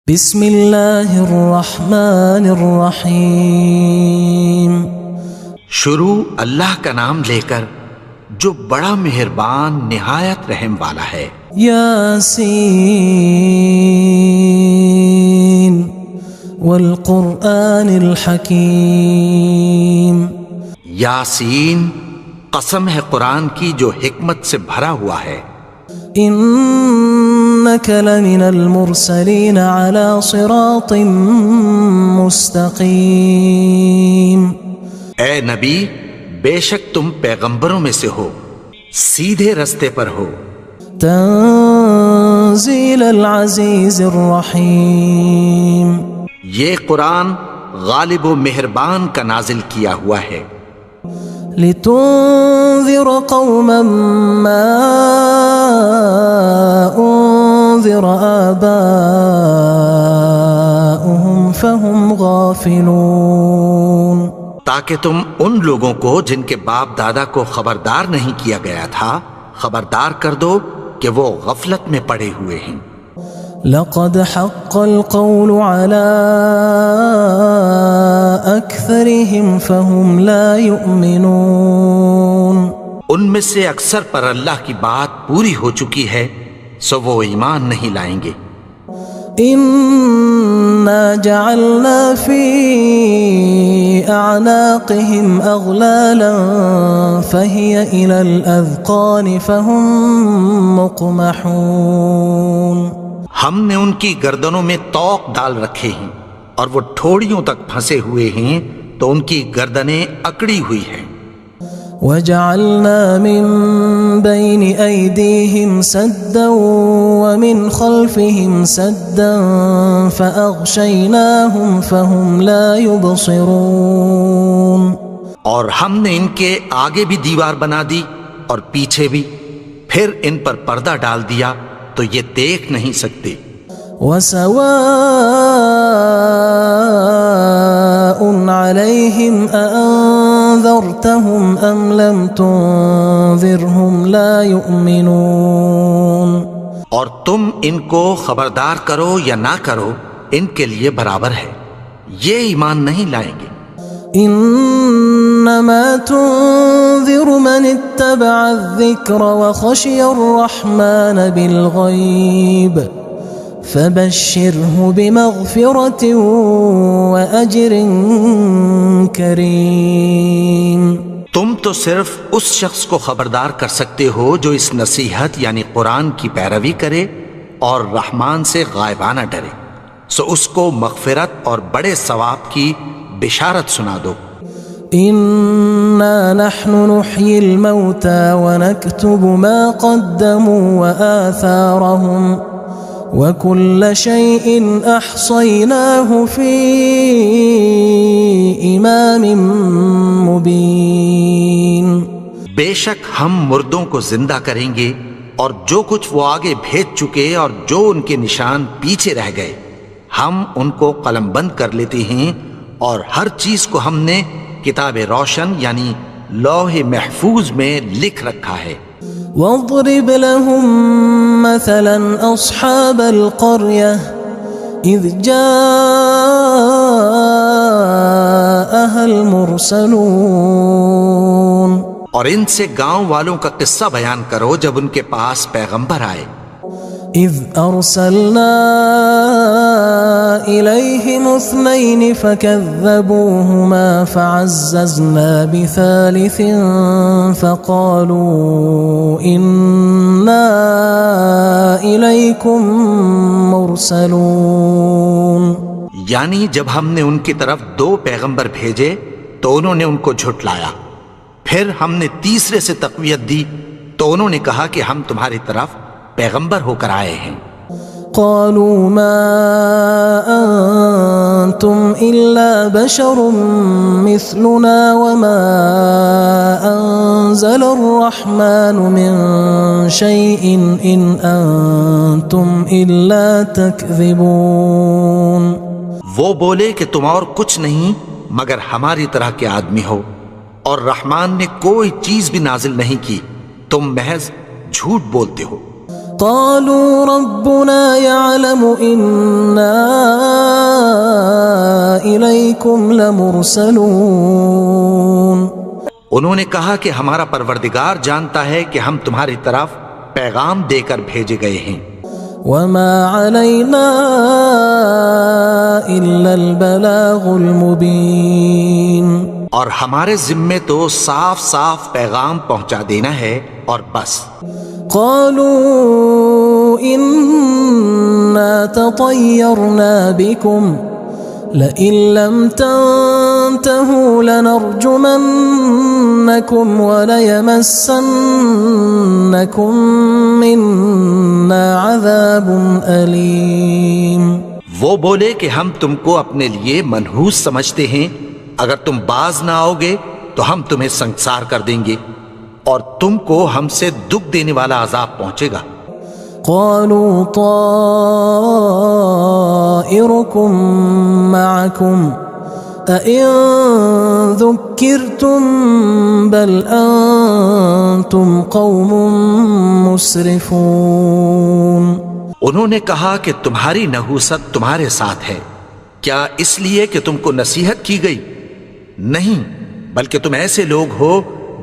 بسم اللہ الرحمن الرحیم۔ شروع اللہ کا نام لے کر جو بڑا مہربان نہایت رحم والا ہے۔ یاسین والقرآن الحکیم۔ یاسین، قسم ہے قرآن کی جو حکمت سے بھرا ہوا ہے۔ انک لمن المرسلین علی صراط مستقیم۔ اے نبی، بے شک تم پیغمبروں میں سے ہو، سیدھے رستے پر ہو۔ تنزیل العزیز الرحیم۔ یہ قرآن غالب و مہربان کا نازل کیا ہوا ہے۔ لتنذر قوما ما انذر آباؤهم فهم غافلون۔ تاکہ تم ان لوگوں کو جن کے باپ دادا کو خبردار نہیں کیا گیا تھا خبردار کر دو کہ وہ غفلت میں پڑے ہوئے ہیں۔ لقد حق القول على أكثرهم فهم لا يؤمنون۔ ان میں سے اکثر پر اللہ کی بات پوری ہو چکی ہے سو وہ ایمان نہیں لائیں گے۔ إنا جعلنا في أعناقهم أغلالا فهي إلى الأذقان فهم مقمحون۔ ہم نے ان کی گردنوں میں طوق ڈال رکھے ہیں اور وہ ٹھوڑیوں تک پھنسے ہوئے ہیں تو ان کی گردنیں اکڑی ہوئی ہیں۔ وجعلنا من بين أيديهم سدا ومن خلفهم سدا فأغشيناهم فهم لا يبصرون۔ اور ہم نے ان کے آگے بھی دیوار بنا دی اور پیچھے بھی، پھر ان پر پردہ ڈال دیا تو یہ دیکھ نہیں سکتے۔ وسواء عليهم أأنذرتهم أم لم تنذرهم لا يؤمنون۔ اور تم ان کو خبردار کرو یا نہ کرو ان کے لیے برابر ہے، یہ ایمان نہیں لائیں گے۔ انما تنذر من اتبع الذکر وخشی الرحمن بالغیب فبشره بمغفرة وأجر کریم۔ تم تو صرف اس شخص کو خبردار کر سکتے ہو جو اس نصیحت یعنی قرآن کی پیروی کرے اور رحمان سے غائبانہ ڈرے، سو اس کو مغفرت اور بڑے ثواب کی بشارت سنا دو۔ انا نحن نحيي الموتى ونكتب ما قدموا وآثارهم وكل شيء احصيناه في امام مبين۔ بے شک ہم مردوں کو زندہ کریں گے اور جو کچھ وہ آگے بھیج چکے اور جو ان کے نشان پیچھے رہ گئے ہم ان کو قلم بند کر لیتے ہیں، اور ہر چیز کو ہم نے کتاب روشن یعنی لوح محفوظ میں لکھ رکھا ہے۔ واضرب لهم مثلا اصحاب القرية اذ جاءها المرسلون۔ اور ان سے گاؤں والوں کا قصہ بیان کرو جب ان کے پاس پیغمبر آئے۔ اذ ارسلنا الیہم اثنین فکذبوہما فعززنا بثالث فقالوا انا الیکم مرسلون۔ یعنی جب ہم نے ان کی طرف 2 پیغمبر بھیجے تو انہوں نے ان کو جھٹلایا، پھر ہم نے تیسرے سے تقویت دی تو انہوں نے کہا کہ ہم تمہاری طرف پیغمبر ہو کر آئے ہیں۔ قالوا ما انتم الا بشر مثلنا وما انزل الرحمن من شيء ان انتم الا تكذبون۔ وہ بولے کہ تم اور کچھ نہیں مگر ہماری طرح کے آدمی ہو، اور رحمان نے کوئی چیز بھی نازل نہیں کی، تم محض جھوٹ بولتے ہو۔ قالوا ربنا يعلم إنا إليكم لمرسلون. انہوں نے کہا کہ ہمارا پروردگار جانتا ہے کہ ہم تمہاری طرف پیغام دے کر بھیجے گئے ہیں. وما علينا إلا البلاغ المبين. اور ہمارے ذمے تو صاف صاف پیغام پہنچا دینا ہے اور بس. قالوا إنا تطيرنا بكم لئن لم تنتهوا لنرجمنكم وليمسنكم منا عذاب أليم. وہ بولے کہ ہم تم کو اپنے لیے منحوس سمجھتے ہیں، اگر تم باز نہ آؤ گے تو ہم تمہیں سنسار کر دیں گے اور تم کو ہم سے دکھ دینے والا عذاب پہنچے گا. قالوا طائركم معكم أئن ذكرتم بل أنتم قوم مسرفون. انہوں نے کہا کہ تمہاری نحوست تمہارے ساتھ ہے، کیا اس لیے کہ تم کو نصیحت کی گئی؟ نہیں، بلکہ تم ایسے لوگ ہو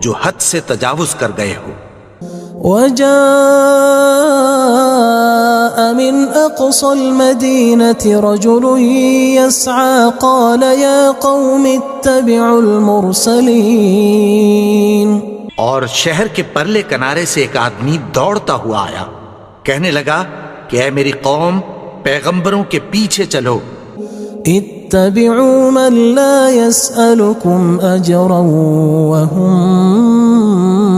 جو حد سے تجاوز کر گئے ہو. وجاء من أقصى المدينة رجل يسعى قال يا قوم اتبعوا المرسلين. اور شہر کے پرلے کنارے سے ایک آدمی دوڑتا ہوا آیا، کہنے لگا کہ اے میری قوم، پیغمبروں کے پیچھے چلو. اتبعوا من لا يسألكم أجرا وهم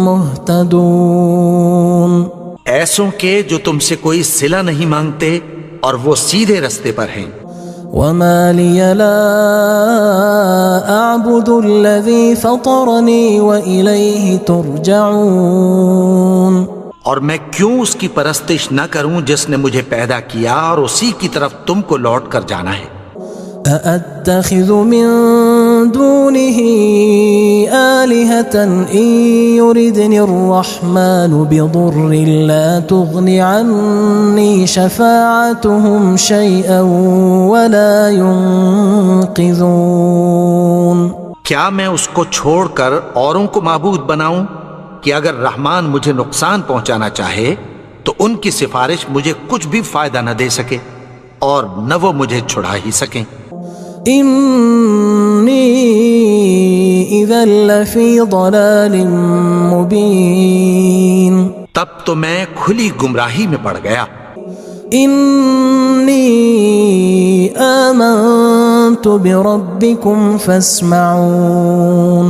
مهتدون. ایسوں کے جو تم سے کوئی صلہ نہیں مانگتے اور وہ سیدھے رستے پر ہیں. وما لي لا أعبد الذي فطرني وإليه ترجعون. اور میں کیوں اس کی پرستش نہ کروں جس نے مجھے پیدا کیا اور اسی کی طرف تم کو لوٹ کر جانا ہے. أأتخذ من دونه آلهة إن يردني الرحمن بضر لا تغن عني شفاعتهم شيئا ولا ينقذون. کیا میں اس کو چھوڑ کر اوروں کو معبود بناؤں کہ اگر رحمان مجھے نقصان پہنچانا چاہے تو ان کی سفارش مجھے کچھ بھی فائدہ نہ دے سکے اور نہ وہ مجھے چھڑا ہی سکیں. إني إذا لفي ضلال مبين. تب تو میں کھلی گمراہی میں پڑ گیا. إني آمنت بربكم فاسمعون.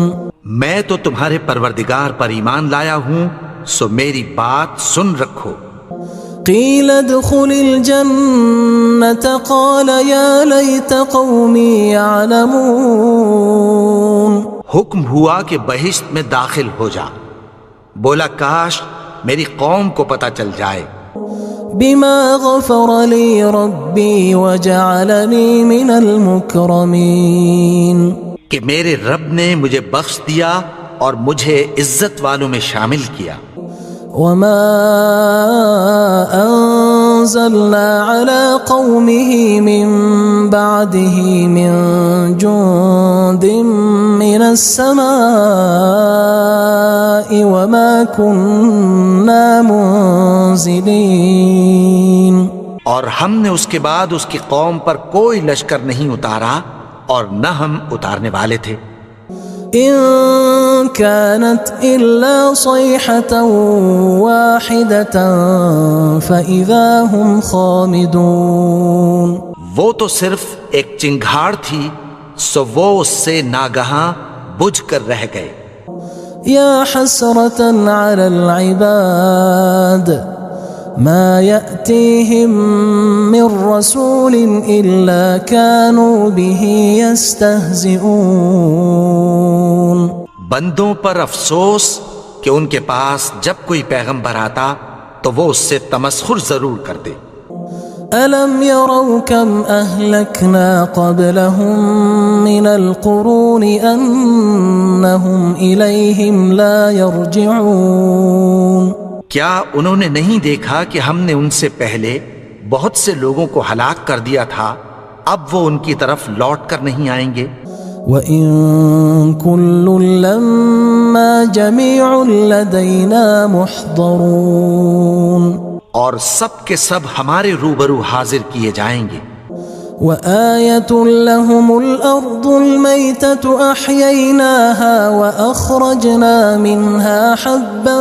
میں تو تمہارے پروردگار پر ایمان لایا ہوں، سو میری بات سن رکھو. قيل ادخل الجنة قال يا ليت قومي يعلمون. حکم ہوا کہ بہشت میں داخل ہو جا. بولا کاش میری قوم کو پتہ چل جائے. بما غفر لي ربي وجعلني من المكرمين. کہ میرے رب نے مجھے بخش دیا اور مجھے عزت والوں میں شامل کیا. وما أنزلنا على قومه من بعده من جند من السماء وما كنا منزلين. اور ہم نے اس کے بعد اس کی قوم پر کوئی لشکر نہیں اتارا اور نہ ہم اتارنے والے تھے. إن كانت إلا صيحة واحدة فإذا هم خامدون. وہ تو صرف ایک چنگھاڑ تھی، سو وہ اس سے ناگہاں بجھ کر رہ گئے. يا حسرة على العباد ما يأتيهم من رسول إلا كانوا به يستهزئون. بندوں پر افسوس کہ ان کے پاس جب کوئی پیغمبر آتا تو وہ اس سے تمسخر ضرور کرتے. ألم يروا كم أهلكنا قبلهم من القرون أنهم إليهم لا يرجعون. کیا انہوں نے نہیں دیکھا کہ ہم نے ان سے پہلے بہت سے لوگوں کو ہلاک کر دیا تھا، اب وہ ان کی طرف لوٹ کر نہیں آئیں گے؟ وَإِن كُلٌّ لَمَّا جَمِيعٌ لَدَيْنَا مُحْضَرُونَ، اور سب کے سب ہمارے روبرو حاضر کیے جائیں گے۔ وَآيَةٌ لَهُمُ الْأَرْضُ الْمَيْتَةُ أَحْيَيْنَاهَا وَأَخْرَجْنَا مِنْهَا حَبًّا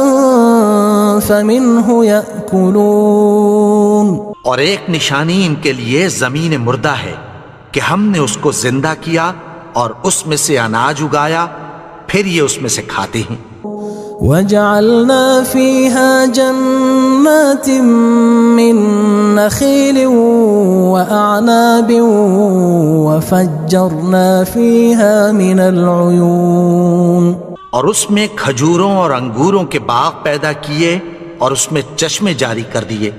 فَمِنْهُ يَأْكُلُونَ، اور ایک نشانی ان کے لیے زمین مردہ ہے کہ ہم نے اس کو زندہ کیا اور اس میں سے اناج اگایا، پھر یہ اس میں سے کھاتے ہیں۔ وَجَعَلْنَا فِيهَا جَنَّاتٍ مِّن نَخِيلٍ وَأَعْنَابٍ وَفَجَّرْنَا فِيهَا مِنَ الْعُيُونِ، اور اس میں کھجوروں اور انگوروں کے باغ پیدا کیے اور اس میں چشمے جاری کر دیے،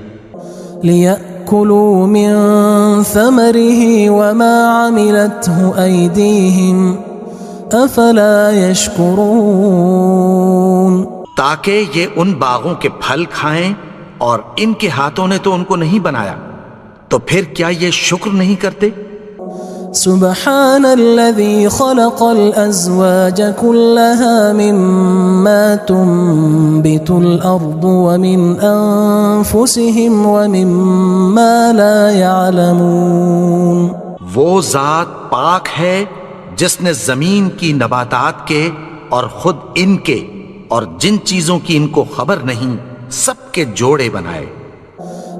لِيَأْكُلُوا مِن ثَمَرِهِ وَمَا عَمِلَتْهُ أَيْدِيهِمْ أَفَلَا يَشْكُرُونَ، تاکہ یہ ان باغوں کے پھل کھائیں، اور ان کے ہاتھوں نے تو ان کو نہیں بنایا، تو پھر کیا یہ شکر نہیں کرتے؟ سبحان الذي خلق الأزواج كلها مما تنبت الأرض ومن أنفسهم ومما لا يعلمون، وہ ذات پاک ہے جس نے زمین کی نباتات کے اور خود ان کے اور جن چیزوں کی ان کو خبر نہیں سب کے جوڑے بنائے۔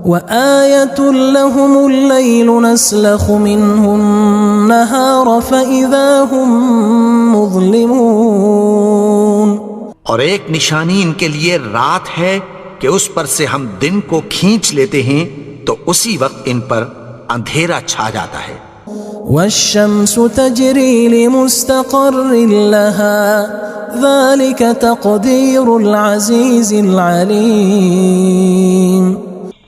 وآية لهم الليل نسلخ منه النهار فإذا هم مظلمون، اور ایک نشانی ان کے لیے رات ہے کہ اس پر سے ہم دن کو کھینچ لیتے ہیں تو اسی وقت ان پر اندھیرا چھا جاتا ہے۔ والشمس تجري لمستقر لها ذلك تقدير العزيز العليم،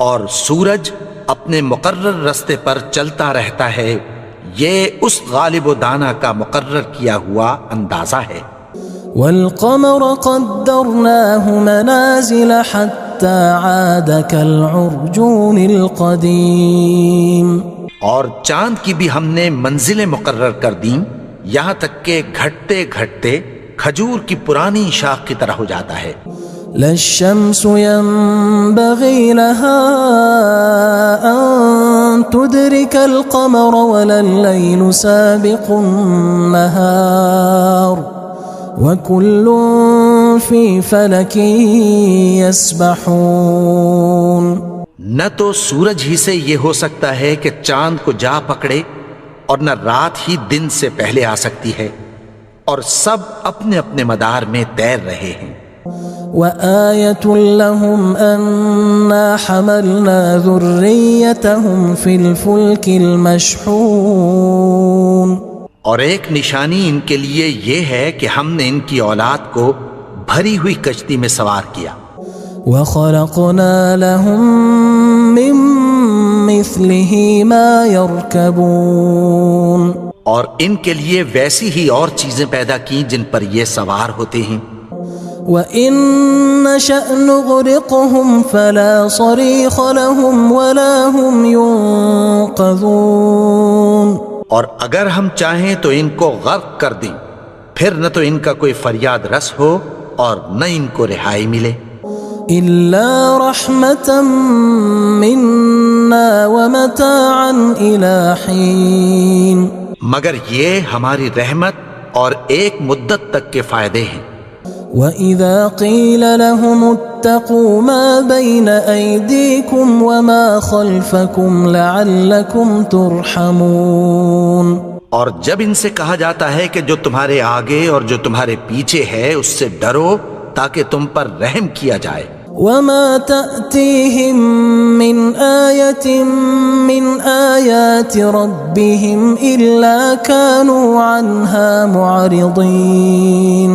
اور سورج اپنے مقرر رستے پر چلتا رہتا ہے، یہ اس غالب و دانا کا مقرر کیا ہوا اندازہ ہے۔ والقمر قدرناه منازل حتى عاد كالعرجون القديم، اور چاند کی بھی ہم نے منزلیں مقرر کر دیں، یہاں تک کہ گھٹتے گھٹتے کھجور کی پرانی شاخ کی طرح ہو جاتا ہے۔ لا الشمس ينبغي لها أن تدرك القمر ولا الليل سابق النهار وكل في فلك يسبحون، نہ تو سورج ہی سے یہ ہو سکتا ہے کہ چاند کو جا پکڑے، اور نہ رات ہی دن سے پہلے آ سکتی ہے، اور سب اپنے اپنے مدار میں تیر رہے ہیں۔ وآية لهم أنا حملنا ذريتهم في الفلك المشحون، اور ایک نشانی ان کے لیے یہ ہے کہ ہم نے ان کی اولاد کو بھری ہوئی کشتی میں سوار کیا۔ وخلقنا لهم من مثله ما يركبون، اور ان کے لیے ویسی ہی اور چیزیں پیدا کی جن پر یہ سوار ہوتے ہیں۔ وَإِن نَّشَأْ نُغْرِقْهُمْ فَلَا صَرِيخَ لَهُمْ وَلَا هُمْ يُنقَذُونَ، اور اگر ہم چاہیں تو ان کو غرق کر دیں، پھر نہ تو ان کا کوئی فریاد رس ہو اور نہ ان کو رہائی ملے۔ إِلَّا رَحْمَةً مِنَّا وَمَتَاعًا إِلَى حِينٍ، مگر یہ ہماری رحمت اور ایک مدت تک کے فائدے ہیں۔ وَإِذَا قِيلَ لَهُمُ اتَّقُوا مَا بَيْنَ أَيْدِيكُمْ وَمَا خَلْفَكُمْ لَعَلَّكُمْ تُرْحَمُونَ، اور جب ان سے کہا جاتا ہے کہ جو تمہارے آگے اور جو تمہارے پیچھے ہے اس سے ڈرو تاکہ تم پر رحم کیا جائے۔ وَمَا تَأْتِيهِم مِّنْ آيَةٍ مِّنْ آيَاتِ رَبِّهِمْ إِلَّا كَانُوا عَنْهَا مُعْرِضِينَ،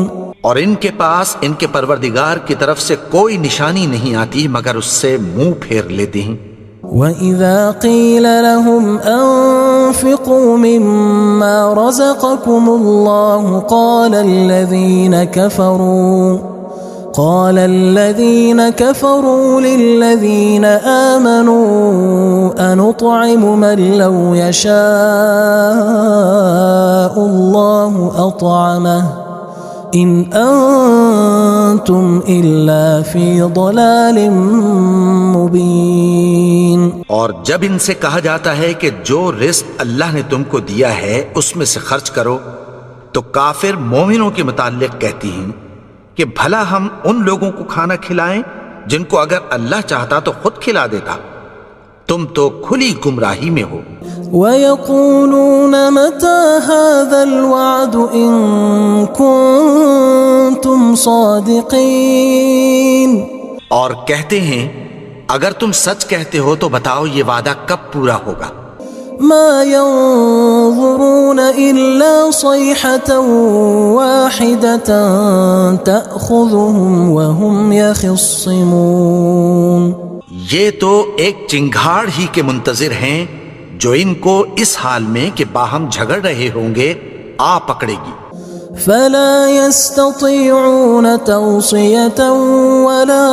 اور ان کے پاس ان کے پروردگار کی طرف سے کوئی نشانی نہیں آتی مگر اس سے منہ پھیر لیتے ہیں۔ وَإِذَا قِيلَ لَهُمْ أَنفِقُوا مِمَّا رَزَقَكُمُ اللَّهُ قَالَ الَّذِينَ كَفَرُوا قال الذين كفروا للذين آمنوا أنطعم من لو يشاء الله أطعمه إن أنتم إلا في ضلال مبين. اور جب ان سے کہا جاتا ہے کہ جو رزق اللہ نے تم کو دیا ہے اس میں سے خرچ کرو، تو کافر مومنوں کے متعلق کہتی ہیں کہ بھلا ہم ان لوگوں کو کھانا کھلائیں جن کو اگر اللہ چاہتا تو خود کھلا دیتا، تم تو کھلی گمراہی میں ہو. وَيَقُولُونَ مَتَى هَذَا الْوَعْدُ إِن كُنتُمْ صَادِقِينَ. اور کہتے ہیں اگر تم سچ کہتے ہو تو بتاؤ یہ وعدہ کب پورا ہوگا. ما ينظرون إلا صيحة واحدة تأخذهم وهم يخصمون. یہ تو ایک چنگھاڑ ہی کے منتظر ہیں جو ان کو اس حال میں کہ باہم جھگڑ رہے ہوں گے آ پکڑے گی. فلا يستطيعون توصية ولا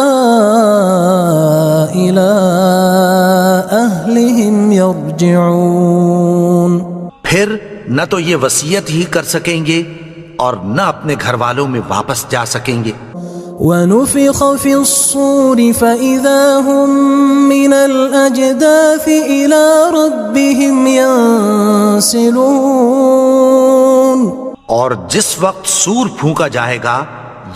إلى أهلهم يرجعون. پھر نہ تو یہ وصیت ہی کر سکیں گے اور نہ اپنے گھر والوں میں واپس جا سکیں گے. ونفخ في الصور فإذا هم من الأجداث إلى ربهم ينسلون. اور جس وقت سور پھونکا جائے گا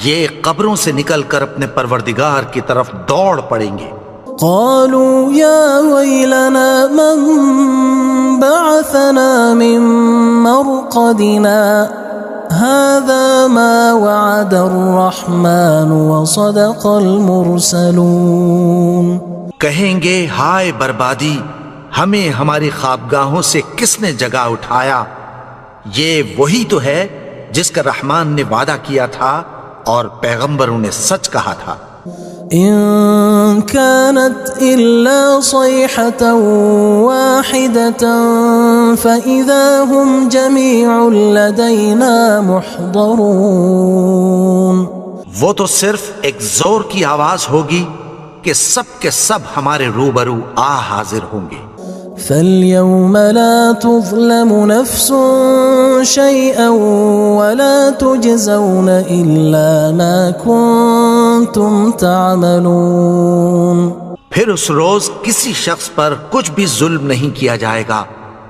یہ قبروں سے نکل کر اپنے پروردگار کی طرف دوڑ پڑیں گے. قالوا يا ويلنا من بعثنا من مرقدنا هذا ما وعد الرحمن وصدق المرسلون. کہیں گے ہائے بربادی، ہمیں ہماری خوابگاہوں سے کس نے جگا اٹھایا؟ یہ وہی تو ہے جس کا رحمان نے وعدہ کیا تھا اور پیغمبروں نے سچ کہا تھا. إن كانت إلا صيحة واحدة فإذا هم جميع لدينا محضرون. وہ تو صرف ایک زور کی آواز ہوگی کہ سب کے سب ہمارے روبرو آ حاضر ہوں گے. فاليوم لا تظلم نفس شيئا ولا تجزون إلا ما كنتم تعملون. پھر اس روز کسی شخص پر کچھ بھی ظلم نہیں کیا جائے گا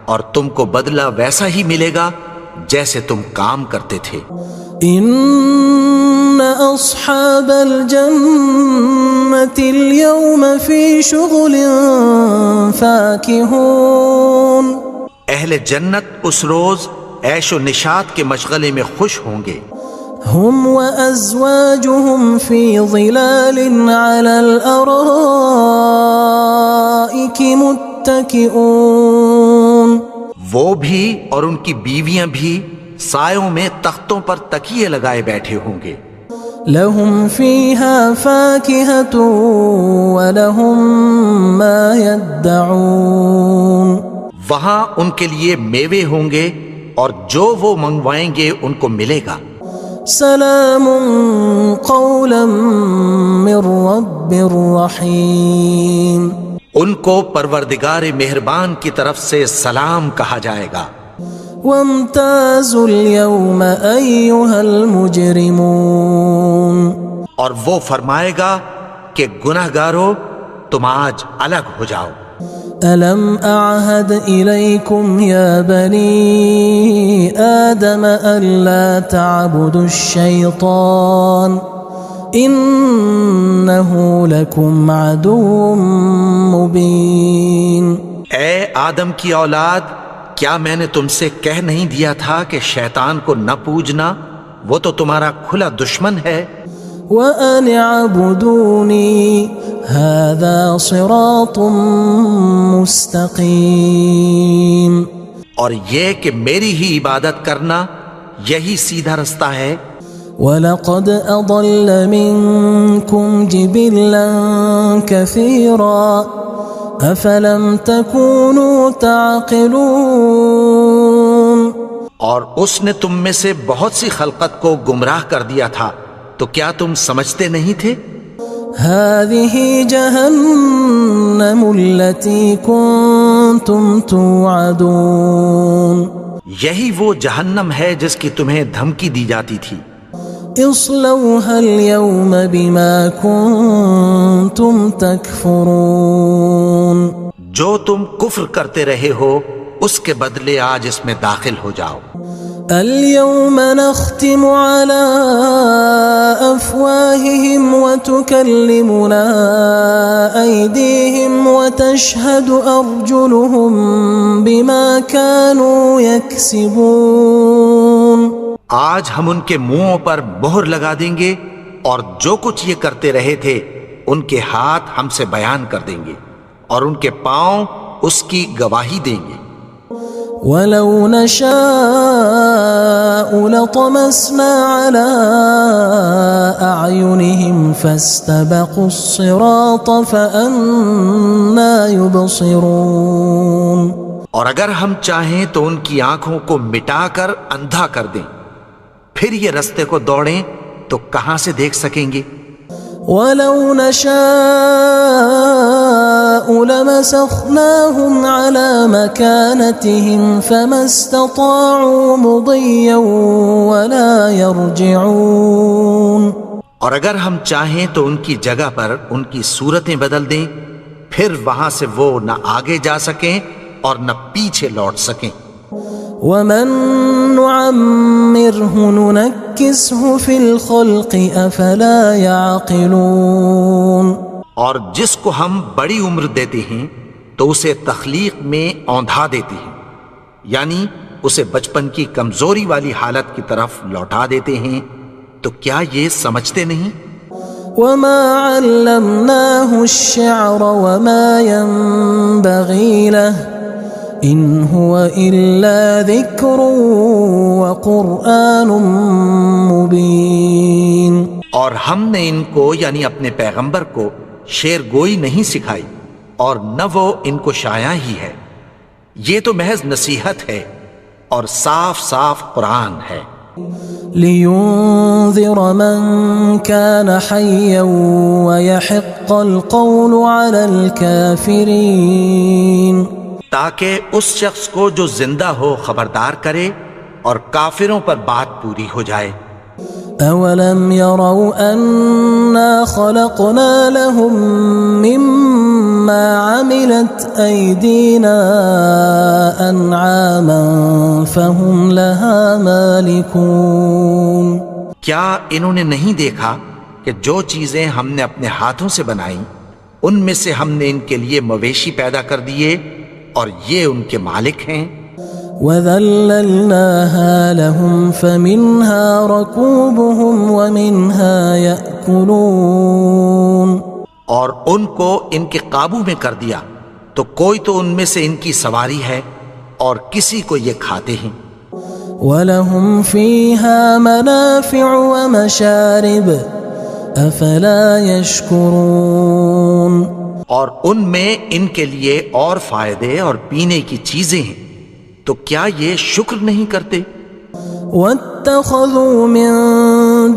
اور تم کو بدلہ ویسا ہی ملے گا جیسے تم کام کرتے تھے. إن أصحاب الجنة اليوم في شغل فاكهون. اہل جنت اس روز عیش و نشاط کے مشغلے میں خوش ہوں گے. هم وأزواجهم في ظلال على الأرائك متكئون. وہ بھی اور ان کی بیویاں بھی سایوں میں تختوں پر تکیے لگائے بیٹھے ہوں گے. لهم فيها فاكهة ولهم ما يدعون. وہاں ان کے لیے میوے ہوں گے اور جو وہ منگوائیں گے ان کو ملے گا. سلام قولا من رب رحیم. ان کو پروردگار مہربان کی طرف سے سلام کہا جائے گا. وامتازوا اليوم أيها المجرمون. اور وہ فرمائے گا کہ گناہگارو تم آج الگ ہو جاؤ. ألم أعهد إليكم يا بني آدم ألا تعبدوا الشيطان إنه لكم عدو مبين. اے آدم کی اولاد، کیا میں نے تم سے کہہ نہیں دیا تھا کہ شیطان کو نہ پوجنا، وہ تو تمہارا کھلا دشمن ہے. وَأَنِ اعْبُدُونِي هَذَا صِرَاطٌ مُسْتَقِيمٌ. اور یہ کہ میری ہی عبادت کرنا یہی سیدھا رستہ ہے. وَلَقَدْ أَضَلَّ مِنْكُمْ جِبِلًّا كَثِيرًا أَفَلَمْ تَكُونُوا تَعْقِلُونَ. اور اس نے تم میں سے بہت سی خلقت کو گمراہ کر دیا تھا، تو کیا تم سمجھتے نہیں تھے؟ هذه جهنم التي كنتم توعدون یہی وہ جہنم ہے جس کی تمہیں دھمکی دی جاتی تھی۔ اصلوها اليوم بما كنتم تكفرون جو تم کفر کرتے رہے ہو اس کے بدلے آج اس میں داخل ہو جاؤ۔ اليوم نختم على أفواههم وتكلمنا أيديهم وتشهد أرجلهم بما كانوا يكسبون آج ہم ان کے منہوں پر مہر لگا دیں گے اور جو کچھ یہ کرتے رہے تھے ان کے ہاتھ ہم سے بیان کر دیں گے اور ان کے پاؤں اس کی گواہی دیں گے۔ وَلَوْ نَشَاءُ لَطَمَسْنَا عَلَىٰ أَعْيُنِهِمْ فَاسْتَبَقُوا الصِّرَاطَ فَأَنَّىٰ يُبْصِرُونَ اور اگر ہم چاہیں تو ان کی آنکھوں کو مٹا کر اندھا کر دیں، پھر یہ رستے کو دوڑیں تو کہاں سے دیکھ سکیں گے؟ وَلَوْ نَشَاءُ لَمَسَخْنَاهُمْ عَلَىٰ مَكَانَتِهِمْ فَمَا اسْتَطَاعُوا مُضِيًّا وَلَا يَرْجِعُونَ اور اگر ہم چاہیں تو ان کی جگہ پر ان کی صورتیں بدل دیں، پھر وہاں سے وہ نہ آگے جا سکیں اور نہ پیچھے لوٹ سکیں۔ وَمَن نُعَمِّرْهُ نُنَكِّسْهُ فِي الْخَلْقِ أَفَلَا يَعْقِلُونَ اور جس کو ہم بڑی عمر دیتے ہیں تو اسے تخلیق میں اوندھا دیتے ہیں، یعنی اسے بچپن کی کمزوری والی حالت کی طرف لوٹا دیتے ہیں، تو کیا یہ سمجھتے نہیں؟ وَمَا عَلَّمْنَاهُ الشِّعْرَ وَمَا يَنبَغِي لَهُ إِنْ هُوَ إِلَّا ذِكْرٌ وَقُرْآنٌ مُبِينٌ اور ہم نے ان کو یعنی اپنے پیغمبر کو شعر گوئی نہیں سکھائی اور نہ وہ ان کو شایع ہی ہے، یہ تو محض نصیحت ہے اور صاف صاف قرآن ہے۔ لِيُنذِرَ مَن كَانَ حَيًّا وَيَحِقَّ الْقَوْلُ عَلَى الْكَافِرِينَ تاکہ اس شخص کو جو زندہ ہو خبردار کرے اور کافروں پر بات پوری ہو جائے۔ أَوَلَمْ يَرَوْا أَنَّا خَلَقْنَا لَهُم مِّمَّا عَمِلَتْ أَيْدِينَا أَنْعَامًا فَهُمْ لَهَا مَالِكُونَ کیا انہوں نے نہیں دیکھا کہ جو چیزیں ہم نے اپنے ہاتھوں سے بنائیں ان میں سے ہم نے ان کے لیے مویشی پیدا کر دیے اور یہ ان کے مالک ہیں۔ وَذَلَّلْنَاهَا لَهُمْ فَمِنْهَا رَكُوبُهُمْ وَمِنْهَا يَأْكُلُونَ اور ان کو ان کے قابو میں کر دیا تو کوئی تو ان میں سے ان کی سواری ہے اور کسی کو یہ کھاتے ہیں۔ وَلَهُمْ فِيهَا مَنَافِعُ وَمَشَارِبُ أَفَلَا يَشْكُرُونَ اور ان میں ان کے لیے اور فائدے اور پینے کی چیزیں ہیں، تو کیا یہ شکر نہیں کرتے؟ وَاتَّخَذُوا مِن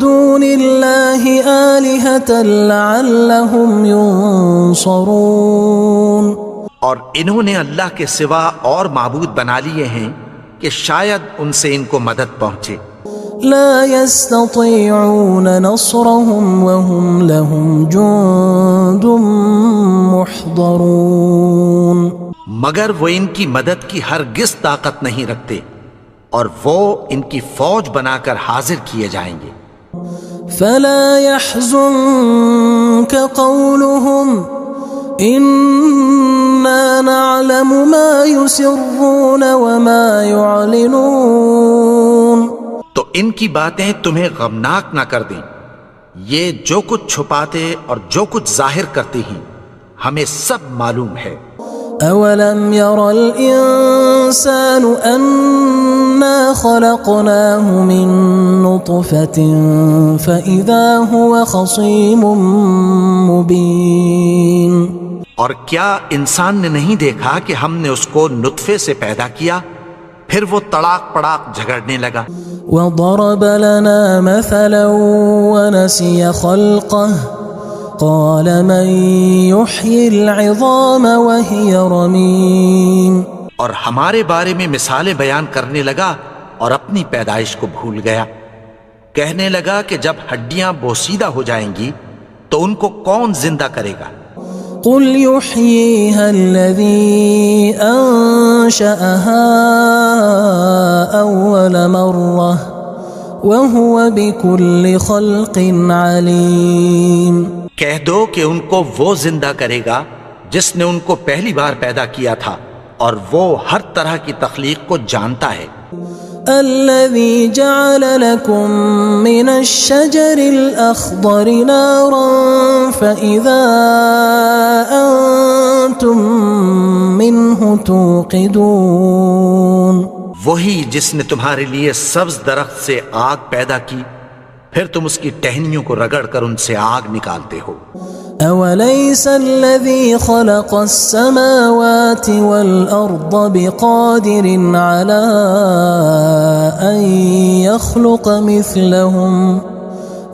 دُونِ اللَّهِ آلِهَةً لَعَلَّهُمْ يُنصَرُونَ اور انہوں نے اللہ کے سوا اور معبود بنا لیے ہیں کہ شاید ان سے ان کو مدد پہنچے۔ لا يستطيعون نصرهم وهم لهم جند محضرون مگر وہ ان کی مدد کی ہرگز طاقت نہیں رکھتے اور وہ ان کی فوج بنا کر حاضر کیے جائیں گے۔ فلا يحزنك قولهم إنا نعلم ما يسرون وما يعلنون تو ان کی باتیں تمہیں غمناک نہ کر دیں، یہ جو کچھ چھپاتے اور جو کچھ ظاہر کرتے ہیں ہمیں سب معلوم ہے۔ أولم ير الإنسان أنا خلقناه من نطفة فإذا هو خصيم مبين اور کیا انسان نے نہیں دیکھا کہ ہم نے اس کو نطفے سے پیدا کیا، پھر وہ تڑاک پڑاک جھگڑنے لگا۔ وضرب لنا مثلا ونسي خلقه قال من يحيي العظام وهي رميم. اور ہمارے بارے میں مثالیں بیان کرنے لگا اور اپنی پیدائش کو بھول گیا. کہنے لگا کہ جب ہڈیاں بوسیدہ ہو جائیں گی تو ان کو کون زندہ کرے گا؟ قل يحييها الذي أنشأها أول مرة وهو بكل خلق عليم. کہہ دو کہ ان کو وہ زندہ کرے گا جس نے ان کو پہلی بار پیدا کیا تھا اور وہ ہر طرح کی تخلیق کو جانتا ہے. الذي جعل لكم من الشجر الأخضر نارا فإذا أنتم منه توقدون. وہی جس نے تمہارے لیے سبز درخت سے آگ پیدا کی پھر تم اس کی ٹہنیوں کو رگڑ کر ان سے آگ نکالتے ہو. أوليس الذي خلق السماوات والأرض بقادر على أن يخلق مثلهم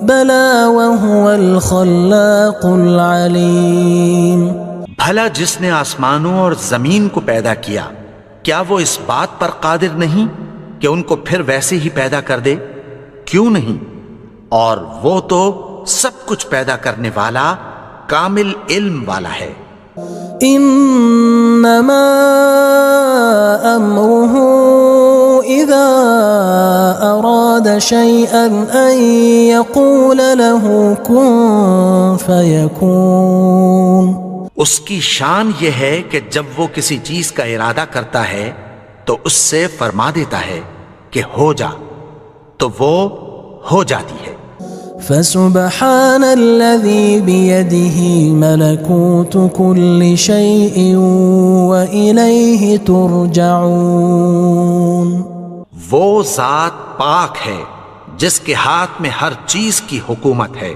بلى وهو الخلاق العليم. بھلا جس نے آسمانوں اور زمین کو پیدا کیا کیا وہ اس بات پر قادر نہیں کہ ان کو پھر ویسے ہی پیدا کر دے؟ کیوں نہیں؟ اور وہ تو سب کچھ پیدا کرنے والا کامل علم والا ہے. انما امره اذا اراد شيئا ان يقول له كن فيكون. اس کی شان یہ ہے کہ جب وہ کسی چیز کا ارادہ کرتا ہے تو اس سے فرما دیتا ہے کہ ہو جا تو وہ ہو جاتی ہے. فسبحان الذي بيده ملكوت كل شيء وإليه ترجعون. وہ ذات پاک ہے جس کے ہاتھ میں ہر چیز کی حکومت ہے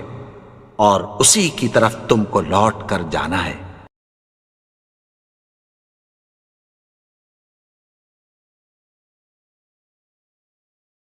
اور اسی کی طرف تم کو لوٹ کر جانا ہے.